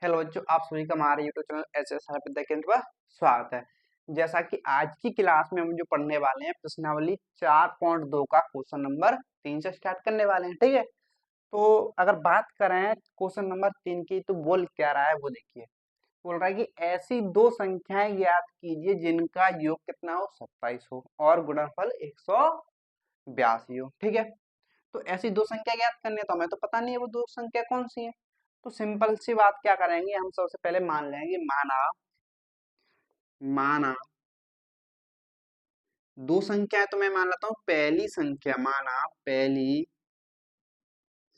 Hello बच्चों, आप सभी का हमारे यूट्यूब चैनल एचएस विद्या केंद्र पर स्वागत है। जैसा कि आज की क्लास में हम जो पढ़ने वाले हैं प्रश्नावली 4.2 का क्वेश्चन नंबर 3 से स्टार्ट करने वाले हैं। ठीक है, तो अगर बात करें क्वेश्चन नंबर 3 की, तो बोल क्या रहा है वो देखिए। बोल रहा है कि ऐसी दो संख्याएं ज्ञात कीजिए जिनका योग कितना हो, 27 हो और गुणनफल 182 हो। ठीक है, तो ऐसी दो संख्या ज्ञात करनी है, तो हमें तो पता नहीं है वो दो संख्या कौन सी है। तो सिंपल सी बात क्या करेंगे, हम सबसे पहले मान लेंगे माना माना दो संख्या है, तो मैं मान लेता हूं पहली संख्या, माना पहली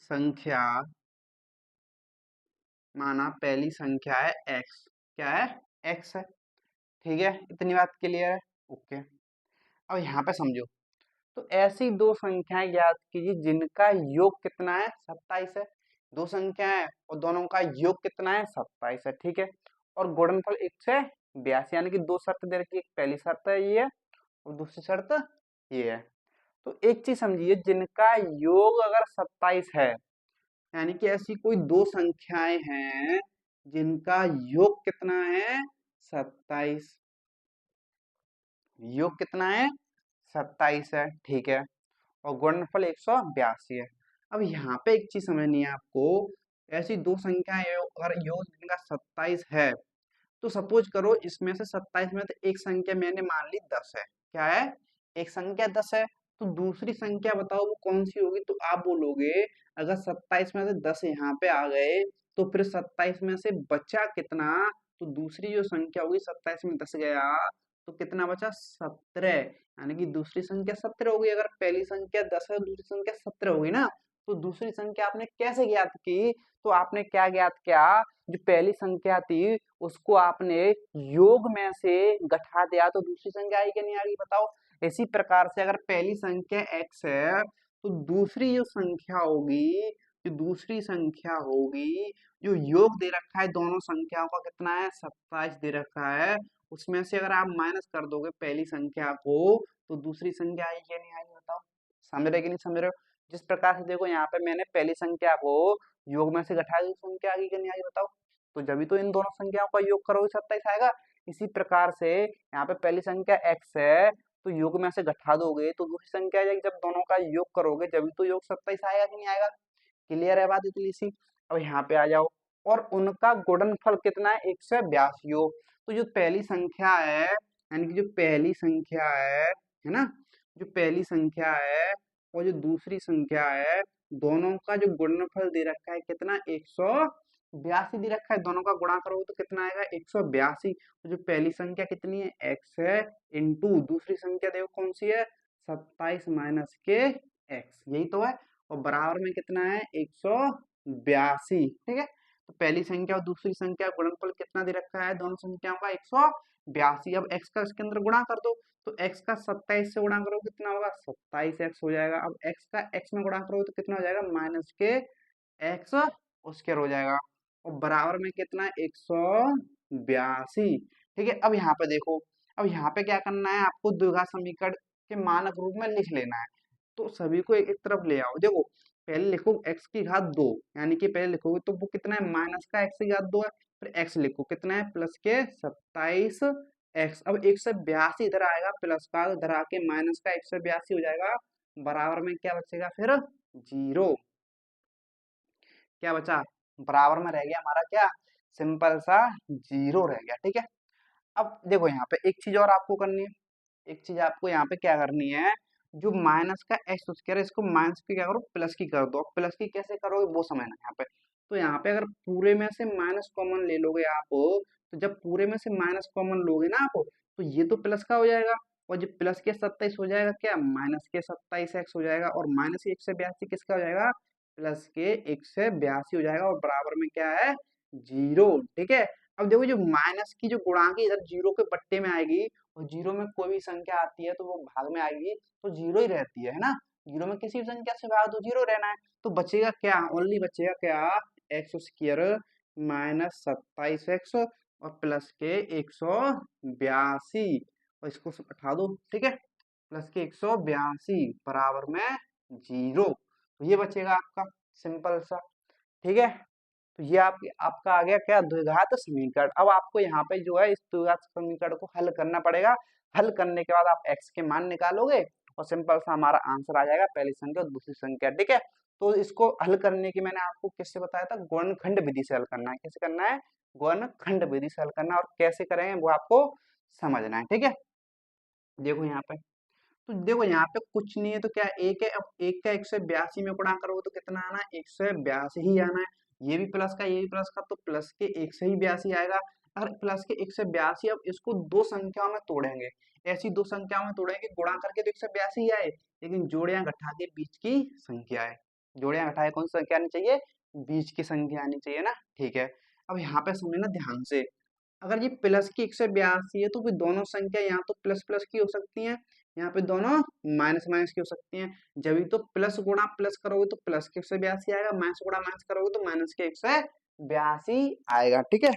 संख्या, माना पहली संख्या है x। क्या है? x है। ठीक है, इतनी बात क्लियर है। ओके, अब यहाँ पे समझो। तो ऐसी दो संख्याएं ज्ञात कीजिए जिनका योग कितना है, 27 है। दो संख्या है और दोनों का योग कितना है, 27 है। ठीक है, और गुणनफल 182, यानी कि दो शर्त दे रखी है। पहली शर्त है ये और दूसरी शर्त ये है। तो एक चीज समझिए, जिनका योग अगर 27 है, यानी कि ऐसी कोई दो संख्याएं हैं जिनका योग कितना है, 27। योग कितना है, 27 है। ठीक है, और गुणनफल 182 है। अब यहाँ पे एक चीज समझनी है आपको। ऐसी दो संख्याएं अगर योग जिनका 27 है, तो सपोज करो इसमें से 27 में से एक संख्या मैंने मान ली 10 है। क्या है? एक संख्या 10 है। तो दूसरी संख्या बताओ वो कौन सी होगी? तो आप बोलोगे अगर 27 में से 10 यहाँ पे आ गए, तो फिर 27 में से बचा कितना? तो दूसरी जो संख्या होगी, 27 में 10 गया तो कितना बचा? 17। यानी कि दूसरी संख्या 17 होगी। अगर पहली संख्या 10 है, दूसरी संख्या 17 होगी ना। तो दूसरी संख्या आपने कैसे ज्ञात की? तो आपने क्या ज्ञात किया, जो पहली संख्या थी उसको आपने योग में से घटा दिया, तो दूसरी संख्या आई कि नहीं आई बताओ। इसी प्रकार से अगर पहली संख्या x है, तो दूसरी जो संख्या होगी, जो दूसरी संख्या होगी, जो योग दे रखा है दोनों संख्याओं का कितना है, 27 दे रखा है, उसमें से अगर आप माइनस कर दोगे पहली संख्या को, तो दूसरी संख्या आई कि नहीं आई बताओ। समझ रहे कि नहीं समझ रहे हो? जिस प्रकार से देखो, यहाँ पे मैंने पहली संख्या को योग में से घटा दी, संख्या आई कि नहीं आई बताओ। तो जब भी तो इन दोनों संख्याओं का योग करोगे 27 आएगा। इसी प्रकार से यहाँ पे पहली संख्या x है, तो योग में से घटा दोगे तो दूसरी संख्या आ जाएगी। जब दोनों का योग करोगे जब भी तो योग 27 आएगा कि नहीं आएगा। क्लियर है बात इतनी सी। अब यहाँ पे आ जाओ, और उनका गुणनफल कितना है, 182 हो। तो जो पहली संख्या है, यानी कि जो पहली संख्या है ना, जो पहली संख्या है और जो दूसरी संख्या है, दोनों का जो गुणनफल दे रखा है कितना, 182 दे रखा है। दोनों का गुणा करोगे तो कितना आएगा, 182। तो जो पहली संख्या कितनी है, x है, इंटू दूसरी संख्या देखो कौन सी है, 27 माइनस के x, यही तो है। और बराबर में कितना है, 182। ठीक है, तो पहली संख्या और दूसरी संख्या गुणनफल कितना दे रखा है दोनों संख्याओं का, 182। अब x का इसके अंदर गुणा कर दो, तो x का 27 से गुणा करो कितना होगा, 27x हो जाएगा। अब x का x में गुणा करो तो कितना हो जाएगा, माइनस के x उसके हो जाएगा। और बराबर में कितना है, 182। ठीक है, अब यहाँ पे देखो, अब यहाँ पे क्या करना है आपको, द्विघात समीकरण के मानक रूप में लिख लेना है। तो सभी को एक एक तरफ ले आओ। देखो, पहले लिखो x की घात 2, यानी कि पहले लिखोगे तो वो कितना है, माइनस का x की घात 2 है। फिर x लिखो कितना है, प्लस के 27x। अब 182 इधर आएगा, प्लस का इधर आके माइनस का 182 हो जाएगा। बराबर में क्या बचेगा फिर, जीरो। क्या बचा, बराबर में रह गया हमारा क्या, सिंपल सा जीरो रह गया। ठीक है, अब देखो यहाँ पे एक चीज और आपको करनी है। एक चीज आपको यहाँ पे क्या करनी है, जो माइनस का एक्स स्क्वायर है, इसको माइनस की क्या करो, प्लस की कर दो। प्लस की कैसे करोगे वो समझना यहाँ पे। तो यहाँ पे अगर पूरे में से माइनस कॉमन ले लोगे आप, तो जब पूरे में से माइनस कॉमन लोगे ना आप, तो ये तो प्लस का हो जाएगा, और जो प्लस के 27 हो जाएगा क्या, माइनस के 27x हो जाएगा, और माइनस के 182 किसका हो जाएगा, प्लस के 182 हो जाएगा, और बराबर में क्या है, जीरो। ठीक है, अब देखो जो माइनस की जो गुणांक इधर जीरो के बट्टे में आएगी, और जीरो में कोई भी संख्या आती है तो वो भाग में आएगी तो जीरो ही रहती है ना। जीरो में किसी भी संख्या से भाग तो जीरो रहना है। तो बचेगा क्या, ओनली बचेगा क्या, एक्स स्क्वायर माइनस 27x और प्लस के 182, और इसको हटा दो। ठीक है, प्लस के 182 बराबर में जीरो। तो ये बचेगा आपका, सिंपल सा। ठीक है, तो ये आपका आ गया क्या, द्विघात समीकरण। अब आपको यहाँ पे जो है इस द्विघात समीकरण को हल करना पड़ेगा। हल करने के बाद आप x के मान निकालोगे और सिंपल सा हमारा आंसर आ जाएगा, पहली संख्या और दूसरी संख्या, ठीक है। तो इसको हल करने की मैंने आपको किससे बताया था, गुणनखंड विधि से हल करना है। कैसे करना है, गुणनखंड विधि से हल करना है, और कैसे करेंगे वो आपको समझना है, ठीक है। देखो यहाँ पे, तो देखो यहाँ पे कुछ नहीं है तो क्या एक है, अब एक का 182 में गुणा करोगे तो कितना आना है, 182 ही आना है। ये भी प्लस का, ये भी प्लस का, तो प्लस के 182 आएगा। अगर प्लस के 182, अब इसको दो संख्याओं में तोड़ेंगे, ऐसी दो संख्याओं में तोड़ेंगे, गुणा करके तो 182 ही आए, लेकिन जोड़ियां घटा के बीच की संख्या है। जोड़ियां घटाए कौन सी संख्या आनी चाहिए, बीच की संख्या आनी चाहिए ना, ठीक है। अब यहाँ पे समझना ध्यान से, अगर ये प्लस की 182 है तो फिर दोनों संख्या यहाँ तो प्लस प्लस की हो सकती हैं, यहाँ पे दोनों माइनस माइनस की हो सकती हैं। जब भी तो प्लस गुणा प्लस करोगे तो प्लस के 182 आएगा, माइनस गुणा माइनस करोगे तो माइनस के 182 आएगा, ठीक है।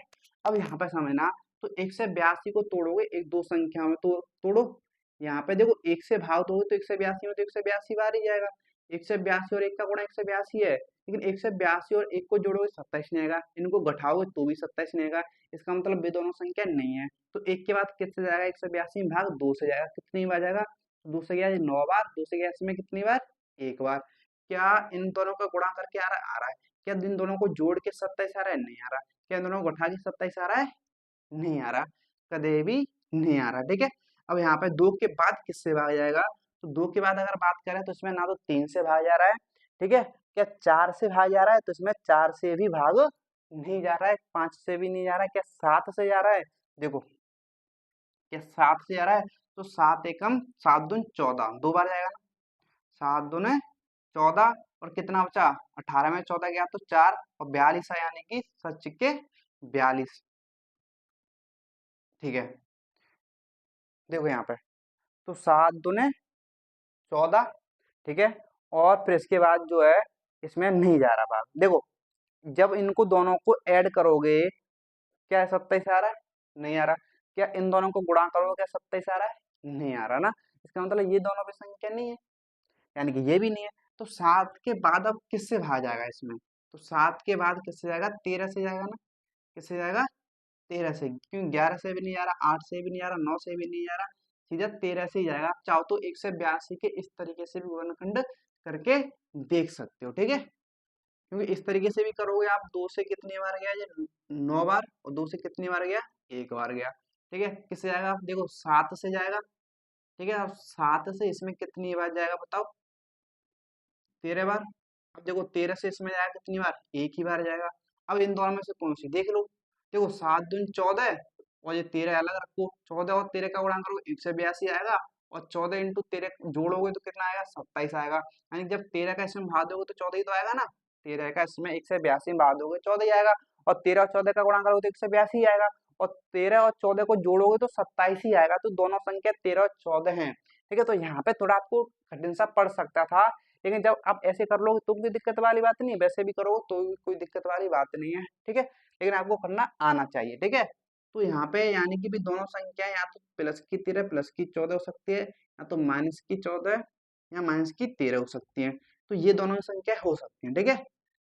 अब यहाँ पे समझना, तो 182 को तोड़ोगे एक दो संख्या में, तो तोड़ो, यहाँ पे देखो एक से भाग दोगे तो 182 में तो 182 बार ही जाएगा। 182 और एक का गुणा 182 है, लेकिन 182 और एक को जोड़ोगे 27 नहीं आएगा, इनको घटाओगे तो भी 27 नहीं आएगा। इसका मतलब ये दोनों संख्या नहीं है। तो एक के बाद किससे जाएगा, 182 में भाग 2 से जाएगा, कितनी बार जाएगा, 2 से गया 9 बार, 2 से गया इसमें कितनी बार, एक बार। क्या इन दोनों का गुणा करके आ रहा है, क्या इन दोनों को जोड़ के 27 आ रहा है, नहीं आ रहा। क्या इन दोनों को घटा के 27 आ रहा है, नहीं आ रहा, कदे भी नहीं आ रहा, ठीक है। अब यहाँ पे 2 के बाद किससे भाग जाएगा, तो 2 के बाद अगर बात करें तो इसमें ना तो 3 से भाग जा रहा है, ठीक है। क्या 4 से भाग जा रहा है, तो इसमें 4 से भी भाग नहीं जा रहा है, 5 से भी नहीं जा रहा है, क्या 7 से जा रहा है, देखो क्या 7 से जा रहा है, तो 7 एकम 7 दूनी 14, दो बार जाएगा ना, 7 दूने 14, और कितना बचा, 18 में 14 गया तो 4, और 42 है, यानी कि सच के 42, ठीक है। देखो यहाँ पे, तो 7 दूने 14, ठीक है, और फिर इसके बाद जो है इसमें नहीं जा रहा भाग। देखो जब इनको दोनों को ऐड करोगे, क्या 27 आ रहा है, नहीं आ रहा। क्या इन दोनों को गुणा करोगे, क्या 27 आ रहा है, नहीं आ रहा ना। इसका मतलब ये दोनों भी संख्या नहीं है, यानी कि ये भी नहीं है। तो 7 के बाद अब किससे भाग जाएगा इसमें, तो 7 के बाद किससे जाएगा, 13 से जाएगा ना, किससे जाएगा, 13 से, क्यों 11 से भी नहीं आ रहा, 8 से भी नहीं आ रहा, 9 से भी नहीं आ रहा, सीधा 13 से ही जाएगा। आप चाहो तो 182 के इस तरीके से भी गुणनखंड करके देख सकते हो, ठीक है। क्योंकि इस तरीके से भी करोगे आप, 2 से कितनी बार गया, ये 9 बार, और 2 से कितनी बार गया, एक बार गया, ठीक है। किससे जाएगा, आप देखो 7 से जाएगा, ठीक है। अब 7 से इसमें कितनी बार जाएगा बताओ, 13 बार। अब देखो 13 से इसमें जाएगा कितनी बार, एक ही बार जाएगा। अब इन दोनों में से कौन सी देख लो, देखो 7 दूनी 14, और ये 13 अलग रखो, 14 और 13 का गुणा करो 182 आएगा, और 14 इंटू 13 जोड़ोगे तो कितना आएगा, 27 आएगा। यानी जब 13 का इसमें भाग दोगे तो 14 ही तो आएगा ना, 13 का इसमें 182 में भाग दोगे 14 ही आएगा, और 13 और 14 का गुणा करोगे तो 182 ही आएगा, और 13 और 14 को जोड़ोगे तो 27 ही आएगा। तो दोनों संख्या 13 और 14 हैं, ठीक है। तो यहाँ पे थोड़ा आपको कठिन सा पड़ सकता था, लेकिन जब आप ऐसे कर लोगे तो कोई दिक्कत वाली बात नहीं है, वैसे भी करोगे तो भी कोई दिक्कत वाली बात नहीं है, ठीक है। लेकिन आपको करना आना चाहिए, ठीक है। तो यहाँ पे यानी कि भी दोनों संख्याएं या तो प्लस की 13 प्लस की 14 हो सकती है, या तो माइनस की 14 या माइनस की 13 हो सकती है। तो ये दोनों संख्या हो सकती है, ठीक है।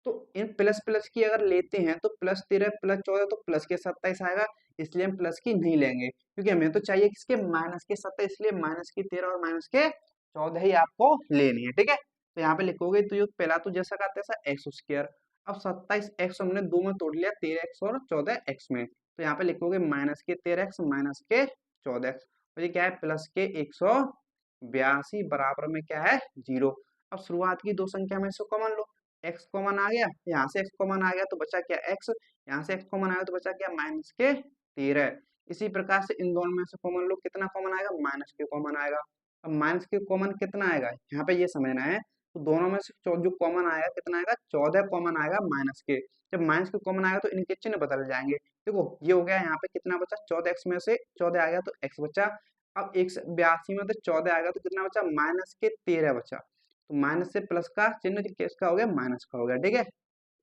तो इन प्लस प्लस की अगर लेते हैं तो प्लस 13 प्लस 14 तो प्लस के 27 आएगा, इसलिए हम प्लस की नहीं लेंगे, क्योंकि हमें तो चाहिए किसके, माइनस के 27, इसलिए माइनस की 13 और माइनस के 14 ही आपको लेनी है, ठीक है। तो यहाँ पे लिखोगे तो ये पहला तो जैसा का तैसा एक्स स्क्वायर, अब 27 एक्स हमने दो में तोड़ लिया, 13 एक्स और 14 एक्स में, तो यहाँ पे लिखोगे माइनस के 13 एक्स माइनस के 14 एक्स, तो ये क्या है, प्लस के 182 बराबर में क्या है, 0। अब शुरुआत की दो संख्या में से कॉमन लो, एक्स कॉमन आ गया, यहाँ से एक्स कॉमन आ गया तो बचा क्या एक्स, यहाँ से एक्स कॉमन आ गया तो बचा क्या माइनस के 13। इसी प्रकार से इन दोनों में से कॉमन लो, कितना कॉमन आएगा, माइनस के कॉमन आएगा। अब माइनस के कॉमन कितना आएगा, यहाँ पे ये समझना है, तो दोनों में से जो कॉमन आएगा कितना आएगा, 14 कॉमन आएगा माइनस के। जब माइनस के कॉमन आएगा तो इनके चिन्ह बदल जाएंगे। देखो ये हो गया, यहाँ पे कितना बचा, 14 एक्स में से 14 आ गया तो एक्स बचा। अब 182 में तो 14 आएगा तो कितना बचा, माइनस के 13 बचा। तो माइनस से प्लस का चिन्ह किसका हो गया, माइनस का हो गया, ठीक है।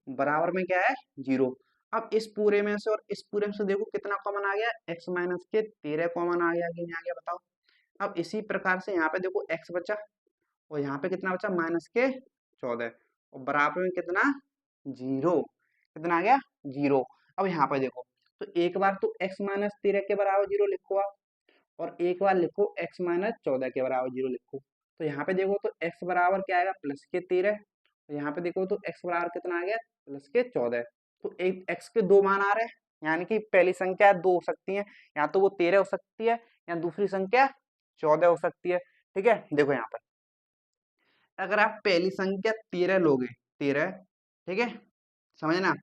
बराबर में क्या है, 0। अब इस पूरे में से और इस पूरे में से देखो कितना कॉमन आ गया, x माइनस के 13 कॉमन आ गया कि नहीं आ गया बताओ। अब इसी प्रकार से यहाँ पे देखो x बचा, और यहाँ पे कितना बचा, माइनस के 14, और बराबर में कितना, 0। कितना आ गया 0। अब यहाँ पे देखो, तो एक बार तो x माइनस 13 के बराबर 0 लिखो आप, और एक बार लिखो x माइनस 14 के बराबर 0 लिखो। तो यहाँ पे देखो तो x बराबर क्या आएगा प्लस के 13, तो यहाँ पे देखो तो x बराबर कितना आ गया प्लस के 14। तो एक x के दो मान आ रहे हैं, यानी कि पहली संख्या दो हो सकती है, या तो वो 13 हो सकती है या दूसरी संख्या 14 हो सकती है। ठीक है, देखो यहाँ पर अगर आप पहली संख्या 13 लोगे, 13, ठीक है, समझना,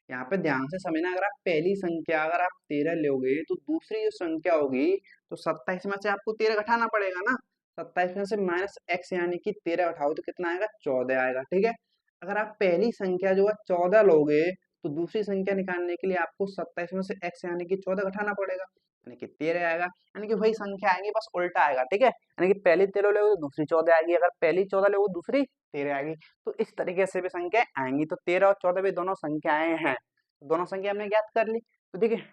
यहाँ पे ध्यान से समझना, अगर आप पहली संख्या अगर आप 13 लोगे तो दूसरी जो संख्या होगी, तो 27 में से आपको 13 घटाना पड़ेगा ना। 27 में से माइनस एक्स यानी कि 13 घटाओ तो कितना आएगा 14 आएगा। ठीक है, अगर आप पहली संख्या जो है 14 लोगे तो दूसरी संख्या निकालने के लिए आपको 27 में से एक्स यानी कि 14 घटाना पड़ेगा, यानी कि 13 आएगा, यानी कि वही संख्या आएंगी बस उल्टा आएगा। ठीक है, यानी कि पहली 13 लोगे तो दूसरी 14 आएगी, अगर पहली 14 लोगे दूसरी 13 आएगी। तो इस तरीके से भी संख्या आएंगी। तो 13 और 14 भी दोनों संख्याएं हैं, दोनों संख्या हमने ज्ञात कर ली। तो देखिए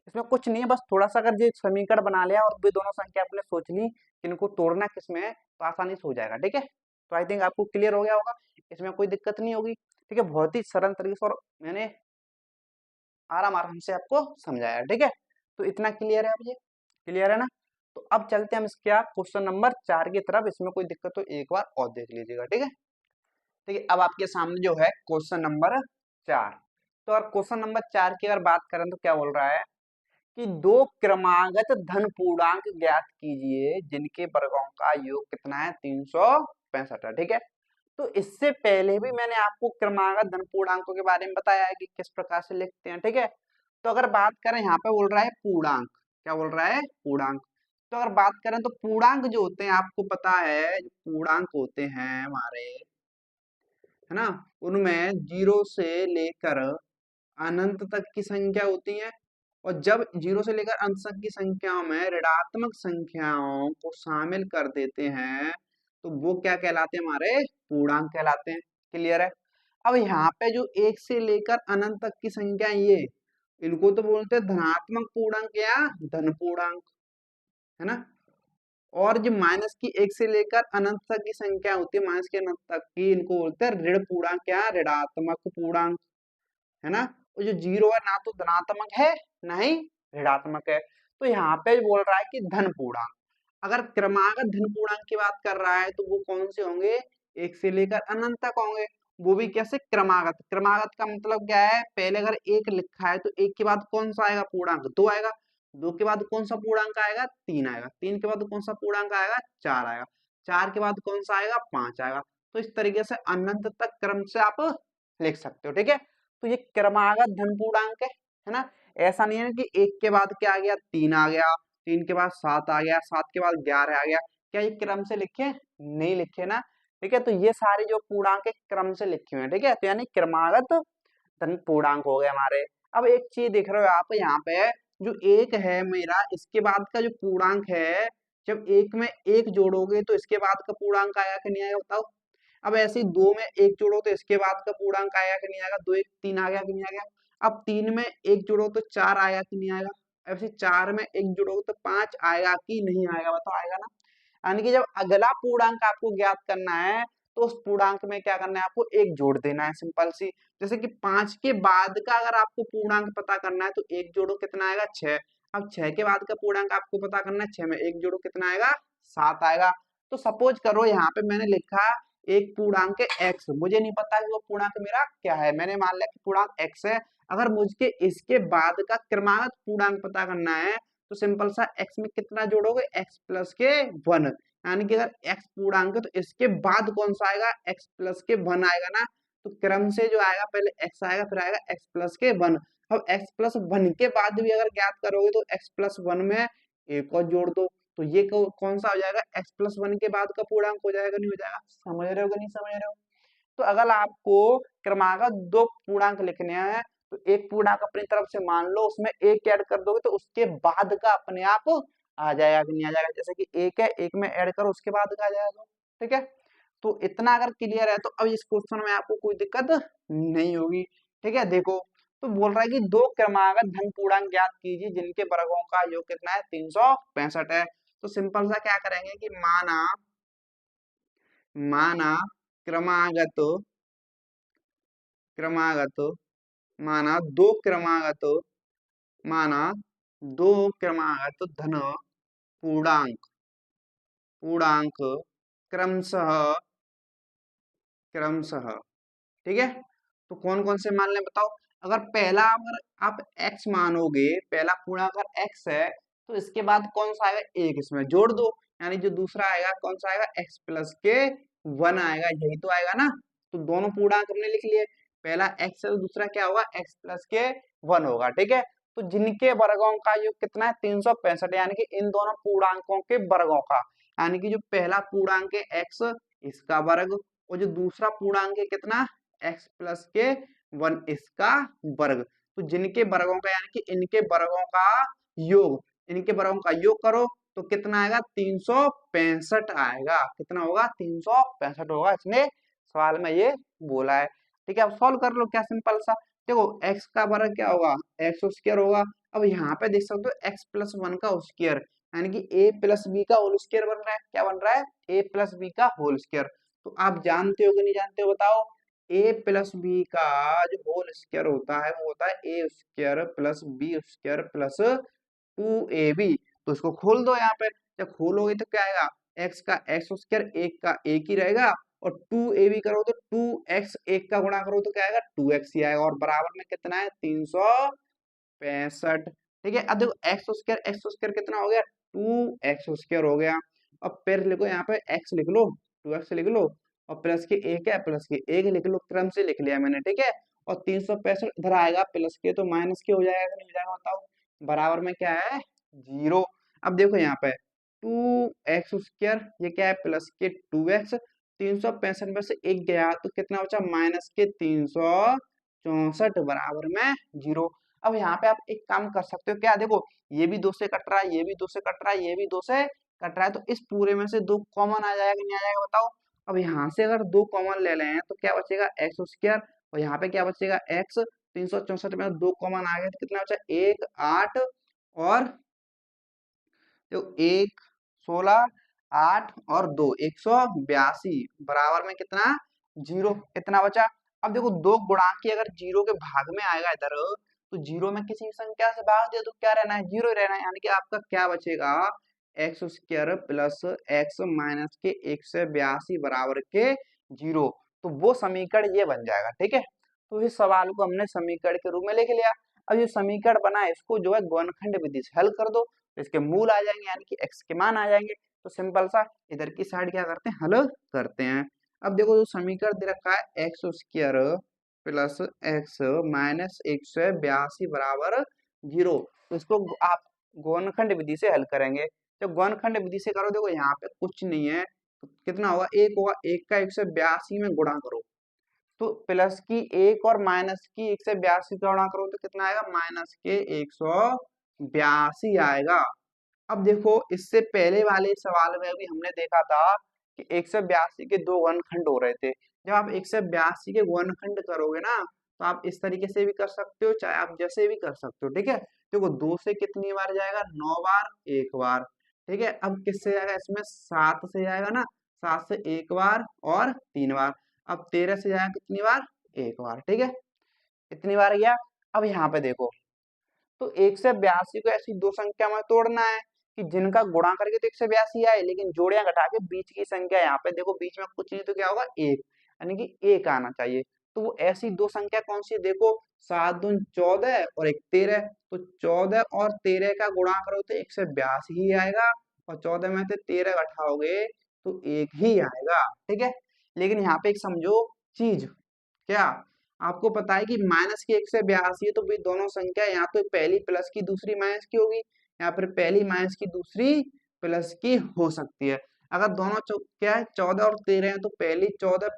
इसमें कुछ नहीं है, बस थोड़ा सा अगर ये समीकरण बना लिया और भी दोनों संख्या आपने सोच ली कि इनको तोड़ना किसमें है तो आसानी से हो जाएगा। ठीक है, तो आई थिंक आपको क्लियर हो गया होगा, इसमें कोई दिक्कत नहीं होगी। ठीक है, बहुत ही सरल तरीके से और मैंने आराम आराम से आपको समझाया। ठीक है, तो इतना क्लियर है, अब ये क्लियर है ना। तो अब चलते हैं हम इसके क्वेश्चन नंबर 4 की तरफ। इसमें कोई दिक्कत तो एक बार और देख लीजिएगा। ठीक है, देखिए अब आपके सामने जो है क्वेश्चन नंबर 4। तो अगर क्वेश्चन नंबर 4 की अगर बात करें तो क्या बोल रहा है कि दो क्रमागत धन पूर्णांक ज्ञात कीजिए जिनके वर्गों का योग कितना है 365 है। ठीक है, तो इससे पहले भी मैंने आपको क्रमागत धन पूर्णांकों के बारे में बताया है कि किस प्रकार से लिखते हैं। ठीक है, तो अगर बात करें यहाँ पे बोल रहा है पूर्णांक, क्या बोल रहा है पूर्णांक। तो अगर बात करें तो पूर्णांक जो होते हैं आपको पता है, जो पूर्णांक होते हैं हमारे, है ना, उनमें 0 से लेकर अनंत तक की संख्या होती है, और जब 0 से लेकर अंत तक की संख्याओं में ऋणात्मक संख्याओं को शामिल कर देते हैं तो वो क्या कहलाते हैं हमारे पूर्णांक कहलाते हैं। क्लियर है। अब यहाँ पे जो 1 से लेकर अनंत तक की संख्या, ये इनको तो बोलते हैं धनात्मक पूर्णांक या धन पूर्णांक, है ना। और जो माइनस की 1 से लेकर अनंत तक की संख्या होती है, माइनस के अनंत तक की, इनको बोलते हैं ऋण पूर्णांक या ऋणात्मक पूर्णांक, है ना। और जो 0 है ना तो धनात्मक है ना ही ऋणात्मक है। तो यहाँ पे बोल रहा है कि धन पूर्णांक, अगर क्रमागत धन पूर्णांक की बात कर रहा है तो वो कौन से होंगे, 1 से लेकर अनंत तक होंगे। वो भी कैसे क्रमागत, क्रमागत का मतलब क्या है, पहले अगर 1 लिखा है तो 1 के बाद कौन सा आएगा पूर्णांक 2 आएगा, 2 के बाद कौन सा पूर्णांक आएगा 3 आएगा, 3 के बाद कौन सा पूर्णांक आएगा 4 आएगा, 4 के बाद कौन सा आएगा 5 आएगा। तो इस तरीके से अनंत तक क्रम से आप लिख सकते हो। ठीक है, तो ये क्रमागत धन पूर्णांक है ना। ऐसा नहीं है कि 1 के बाद क्या आ गया 3 आ गया, 3 के बाद 7 आ गया, 7 के बाद 11 आ गया, क्या ये क्रम से लिखे नहीं लिखे ना। ठीक है, तो ये सारे जो पूर्णांक क्रम से लिखे हुए हैं। ठीक है, तो यानी क्रमागत धन पूर्णांक हो गए हमारे। अब एक चीज देख रहे हो आप यहाँ पे, जो एक है मेरा, इसके बाद का जो पूर्णांक है, जब एक में एक जोड़ोगे तो इसके बाद का पूर्णांक आएगा कि नहीं आएगा बताओ। अब ऐसे ही 2 में 1 जोड़ो तो इसके बाद का पूर्णांक आएगा कि नहीं आएगा, 2 1 3 आ गया कि नहीं आ गया। अब 3 में 1 जोड़ो तो 4 आएगा कि नहीं आएगा। ऐसे 4 में 1 जोड़ो तो 5 आएगा कि नहीं आएगा, बताओ आएगा ना। यानी कि जब अगला पूर्णांक आपको ज्ञात करना है तो उस पूर्णांक में क्या करना है, आपको 1 जोड़ देना है, सिंपल सी। जैसे कि 5 के बाद का अगर आपको पूर्णांक पता करना है तो 1 जोड़ो कितना आएगा 6। अब 6 के बाद का पूर्णांक आपको पता करना है, 6 में 1 जोड़ो कितना आएगा 7 आएगा। तो सपोज करो यहाँ पे मैंने लिखा एक पूर्णांक है x, मुझे नहीं पता कि वो पूर्णांक मेरा क्या है, मैंने मान लिया कि पूर्णांक x है। अगर मुझे इसके बाद का क्रमागत पूर्णांक पता करना है तो सिंपल सा x में कितना जोड़ोगे x प्लस के 1, यानी कि अगर x पूर्णांक है तो इसके बाद कौन सा आएगा x प्लस के 1 आएगा ना। तो क्रम से जो आएगा पहले x आएगा फिर आएगा x प्लस के 1। अब x प्लस 1 के बाद भी अगर ज्ञात करोगे तो x प्लस 1 में एक और जोड़ दो, तो ये कौन सा हो जाएगा x प्लस 1 के बाद का पूर्णांक हो जाएगा नहीं हो जाएगा। समझ रहे हो कि नहीं समझ रहे हो। तो अगर आपको क्रमागत दो पूर्णांक लिखने हैं तो एक पूर्णांक अपनी तरफ से मान लो, उसमें एक ऐड कर दोगे तो उसके बाद का अपने आप आ जाएगा कि नहीं आ जाएगा। जैसे कि एक है, एक में ऐड करो उसके बाद का आ जाएगा। ठीक है, तो इतना अगर क्लियर है तो अब इस क्वेश्चन में आपको कोई दिक्कत नहीं होगी। ठीक है, देखो तो बोल रहा है कि दो क्रमागत धन पूर्णांक ज्ञात कीजिए जिनके वर्गों का योग कितना है 365 है। तो सिंपल सा क्या करेंगे कि माना माना क्रमागत क्रमागत माना दो क्रमागत माना दो क्रमागत धन पूर्णांक पूर्णांक क्रमशः क्रमशः ठीक है। तो कौन कौन से मान लें बताओ। अगर आप x मानोगे, पहला पूर्णांक अगर x है तो इसके बाद कौन सा आएगा, एक इसमें जोड़ दो, यानी जो दूसरा आएगा कौन सा आएगा, x प्लस के 1 आएगा, यही तो आएगा ना। तो दोनों पूर्णांक हमने लिख लिए, पहला x है तो दूसरा क्या होगा, x प्लस के 1 होगा, ठीक है। तो जिनके वर्गों का योग कितना है 365, यानी कि इन दोनों पूर्णांकों के वर्गों का, यानी कि जो पहला पूर्णांक है x, इसका वर्ग, और जो दूसरा पूर्णांक है कितना, x प्लस के 1 इसका वर्ग। तो जिनके वर्गों का यानी कि इनके वर्गों का योग, इनके वर्गों का योग करो तो कितना आएगा, 365 आएगा। कितना होगा, 365 होगा, इसने सवाल में ये बोला है, ठीक है। अब सॉल्व कर लो, क्या सिंपल सा। देखो x का वर्ग क्या होगा, एक्स स्क्वायर होगा। अब यहाँ पे देख सकते हो x प्लस 1 का स्क्वायर, यानी कि a प्लस बी का होल स्क्वायर बन रहा है, क्या बन रहा है, a प्लस बी का होल स्क्वायर। तो आप जानते हो कि नहीं जानते हो बताओ, a प्लस बी का जो होल स्क्वायर होता है वो होता है a square plus B square plus 2ab। तो इसको खोल दो यहाँ पे, जब खोलोगे तो क्या आएगा, x का x स्क्वायर, एक का एक ही रहेगा, और 2ab करो तो 2x, एक का गुणा करो तो क्या आएगा, 2x ही आएगा, और बराबर में कितना है, 365, ठीक है। अब देखो एक्स स्क्वायर कितना हो गया, 2x स्क्वायर हो गया। अब फिर लिखो यहाँ पे x लिख लो, 2x लिख लो, और प्लस के एक है, प्लस के एक लिख लो, क्रम से लिख लिया मैंने, ठीक है। और 365 इधर आएगा, प्लस के तो माइनस के हो जाएगा कि नहीं हो जाएगा बताओ, बराबर में क्या है, 0। अब देखो यहाँ पे 2x स्क्वायर, ये क्या है, प्लस के 2x, 365 में से एक गया तो कितना बचा, माइनस के 364 बराबर में 0। अब यहाँ पे आप एक काम कर सकते हो, क्या देखो, ये भी 2 से कट रहा है, ये भी 2 से कट रहा है, ये भी 2 से कट रहा है, तो इस पूरे में से 2 कॉमन आ जाएगा कि नहीं आ जाएगा बताओ। अब यहाँ से अगर 2 कॉमन ले लें तो क्या बचेगा, एक्स स्क्वायर, और यहाँ पे क्या बचेगा, एक्स। 364 में 2 कॉमन आ गए तो कितना बचा, 1 8, और तो 1 16 8 और 2 182 बराबर में कितना, 0। कितना बचा। अब देखो दो गुणांक अगर 0 के भाग में आएगा इधर, तो 0 में किसी भी संख्या से भाग दे तो क्या रहना है, 0 ही रहना है, यानी कि आपका क्या बचेगा, x square plus x minus के 182 बराबर के 0। तो वो समीकरण ये बन जाएगा, ठीक है। तो इस सवाल को हमने समीकरण के रूप में लिख लिया। अब ये समीकरण बना है, इसको जो है गुणनखंड विधि से हल कर दो, तो इसके मूल आ जाएंगे, यानी कि x के मान आ जाएंगे। तो सिंपल सा इधर की साइड क्या करते हैं, हल करते हैं। अब देखो जो समीकरण दे रखा है, x square plus x minus 182 बराबर 0, तो इसको आप गुणनखंड विधि से हल करेंगे। जब गुणनखंड विधि से करो, देखो यहाँ पे कुछ नहीं है, तो कितना होगा, एक होगा, एक का 182 में गुणा करो तो प्लस की एक और माइनस की 182 का गुणा करो तो कितना आएगा, माइनस के 182 आएगा। अब देखो इससे पहले वाले सवाल में भी हमने देखा था कि 182 के दो गुणनखंड हो रहे थे। जब आप 182 के गुणनखंड करोगे ना, तो आप इस तरीके से भी कर सकते हो, चाहे आप जैसे भी कर सकते हो, ठीक है। देखो 2 से कितनी बार जाएगा, 9 बार, एक बार, ठीक है। अब किससे जाएगा, इसमें 7 से जाएगा ना, 7 से एक बार और 3 बार। अब 13 से जाएगा कितनी बार, एक बार, ठीक है। इतनी बार गया। अब यहाँ पे देखो, तो 182 को ऐसी दो संख्या में तोड़ना है कि जिनका गुणा करके तो 182 आए, लेकिन जोड़ियां घटा के बीच की संख्या, यहाँ पे देखो बीच में कुछ नहीं तो क्या होगा, एक, यानी कि एक आना चाहिए। तो वो ऐसी दो संख्या कौन सी है, देखो 7 दूनी 14 और एक 13, तो 14 और 13 का गुणा करो तो 182 ही आएगा, और 14 में से 13 घटाओगे तो एक ही आएगा, ठीक है। लेकिन यहाँ पे एक समझो चीज, क्या आपको पता है कि माइनस की 182 है, तो भाई दोनों संख्या यहाँ तो पहली प्लस की दूसरी माइनस की होगी, यहाँ पर पहली माइनस की दूसरी प्लस की हो सकती है। अगर दोनों क्या है, 14 और 13 है, तो पहली 14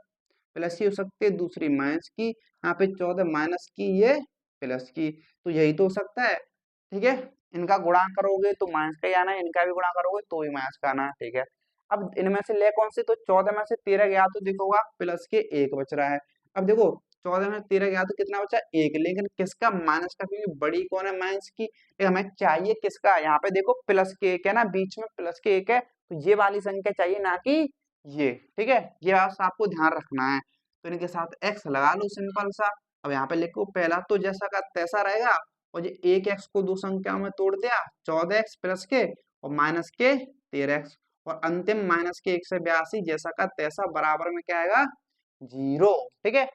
प्लस की हो सकती है, दूसरी माइनस की, यहाँ पे 14 माइनस की, ये प्लस की, तो यही तो हो सकता है, ठीक है। इनका गुणा करोगे तो माइनस का ही आना है, इनका भी गुणा करोगे तो भी माइनस का आना है, ठीक है। अब इनमें से ले कौन सी, तो 14 में से 13 गया तो देखोगा प्लस के एक बच रहा है। अब देखो 14 में 13 गया तो कितना बचा, एक, लेकिन किसका, माइनस का, क्योंकि बड़ी कौन है, माइनस की, हमें चाहिए किसका, यहाँ पे देखो प्लस के एक है ना, बीच में प्लस के एक है, तो ये वाली संख्या चाहिए, ना कि ये, ठीक है। ये बात आपको ध्यान रखना है। तो इनके साथ एक्स लगा लो सिंपल सा। अब यहाँ पे लिखो पहला तो जैसा का तैसा रहेगा, और ये एक एक्स को दो संख्याओं में तोड़ दिया, 14x प्लस के और माइनस के 13x, और अंतिम माइनस के 182 जैसा का तैसा बराबर में क्या आएगा, 0। ठीक है।